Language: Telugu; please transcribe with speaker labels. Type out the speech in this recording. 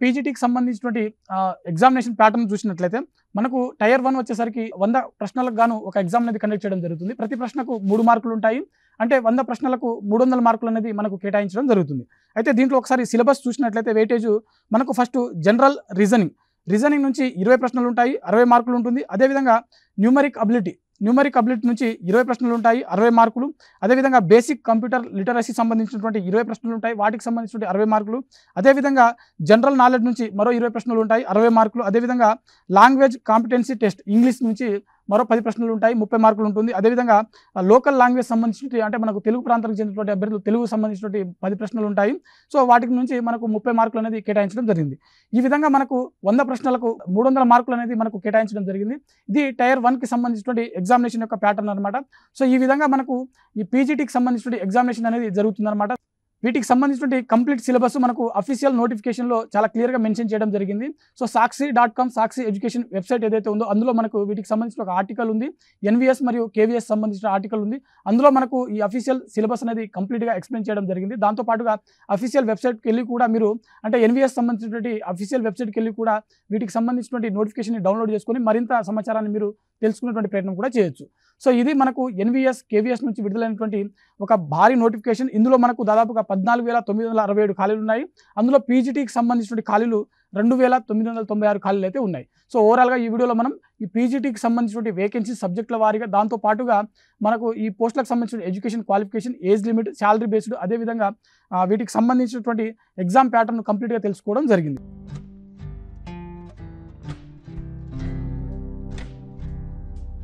Speaker 1: పీజీటీకి సంబంధించినటువంటి ఎగ్జామినేషన్ ప్యాటర్న్ చూసినట్లయితే మనకు టైర్ 1 వచ్చేసరికి 100 ప్రశ్నలకు గాను ఒక ఎగ్జామ్ అనేది కండక్ట్ చేయడం జరుగుతుంది. ప్రతి ప్రశ్నకు 3 మార్కులు ఉంటాయి. అంటే 100 ప్రశ్నలకు 300 మార్కులు అనేది మనకు కేటాయించడం జరుగుతుంది. అయితే దీంట్లో ఒకసారి సిలబస్ చూసినట్లయితే వెయిటేజ్ మనకు ఫస్ట్ జనరల్ రీజనింగ్ నుంచి 20 ప్రశ్నలు ఉంటాయి, 60 మార్కులు ఉంటుంది. అదేవిధంగా న్యూమరిక్ అబిలిటీ నుంచి 20 ప్రశ్నలు ఉంటాయి, 60 మార్కులు. అదేవిధంగా బేసిక్ కంప్యూటర్ లిటరసీ సంబంధించినటువంటి 20 ప్రశ్నలు ఉంటాయి, వాటికి సంబంధించినటువంటి 60 మార్కులు. అదేవిధంగా జనరల్ నాలెడ్జ్ నుంచి మరో 20 ప్రశ్నలు ఉంటాయి, 60 మార్కులు. అదేవిధంగా లాంగ్వేజ్ కాంపిటెన్సీ టెస్ట్ ఇంగ్లీష్ నుంచి మరో 10 ప్రశ్నలు ఉంటాయి, 30 మార్కులు ఉంటుంది. అదేవిధంగా లోకల్ లాంగ్వేజ్ సంబంధించి అంటే మనకు తెలుగు ప్రాంతానికి చెందినటువంటి అభ్యర్థులు తెలుగు సంబంధించినటువంటి 10 ప్రశ్నలు ఉంటాయి. సో వాటికి నుంచి మనకు 30 మార్కులు అనేది కేటాయించడం జరిగింది. ఈ విధంగా మనకు 100 ప్రశ్నలకు 300 మార్కులు అనేది మనకు కేటాయించడం జరిగింది. ఇది టైర్ 1కి సంబంధించినటువంటి ఎగ్జామినేషన్ యొక్క ప్యాటర్న్ అనమాట. సో ఈ విధంగా మనకు ఈ పీజీటీకి సంబంధించినటువంటి ఎగ్జామినేషన్ అనేది జరుగుతుందన్నమాట. వీటికి సంబంధించినటువంటి కంప్లీట్ సిలబస్ మనకు అఫీషియల్ నోటిఫికేషన్లో చాలా క్లియర్గా మెన్షన్ చేయడం జరిగింది. సో సాక్షి.com సాక్షి ఎడ్యుకేషన్ వెబ్సైట్ ఏదైతే ఉందో అందులో మనకు వీటికి సంబంధించిన ఒక ఆర్టికల్ ఉంది, ఎన్విఎస్ మరియు కేవీఎస్ సంబంధించిన ఆర్టికల్ ఉంది. అందులో మనకు ఈ అఫీషియల్ సిలబస్ అనేది కంప్లీట్గా ఎక్స్ప్లెయిన్ చేయడం జరిగింది. దాంతోపాటుగా అఫీషియల్ వెబ్సైట్కి వెళ్ళి కూడా మీరు అంటే ఎన్విఎస్ సంబంధించినటువంటి అఫీషియల్ వెబ్సైట్కి వెళ్ళి కూడా వీటికి సంబంధించినటువంటి నోటిఫికేషన్ని డౌన్లోడ్ చేసుకొని మరింత సమాచారాన్ని మీరు తెలుసుకునేటువంటి ప్రయత్నం కూడా చేయొచ్చు. సో ఇది మనకు ఎన్విఎస్ కేవీఎస్ నుంచి విడుదలైనటువంటి ఒక భారీ నోటిఫికేషన్. ఇందులో మనకు దాదాపుగా 14,967 ఖాళీలు ఉన్నాయి. అందులో పీజీటీకి సంబంధించిన ఖాళీలు 2,996 ఖాళీలు అయితే ఉన్నాయి. సో ఓవరాల్గా ఈ వీడియోలో మనం ఈ పీజీటీకి సంబంధించిన వేకెన్సీ సబ్జెక్టుల వారీగా, దాంతో పాటుగా మనకు ఈ పోస్టులకు సంబంధించిన education qualification, age limit, salary based, అదేవిధంగా వీటికి సంబంధించినటువంటి ఎగ్జామ్ ప్యాటర్న్ కంప్లీట్గా తెలుసుకోవడం జరిగింది.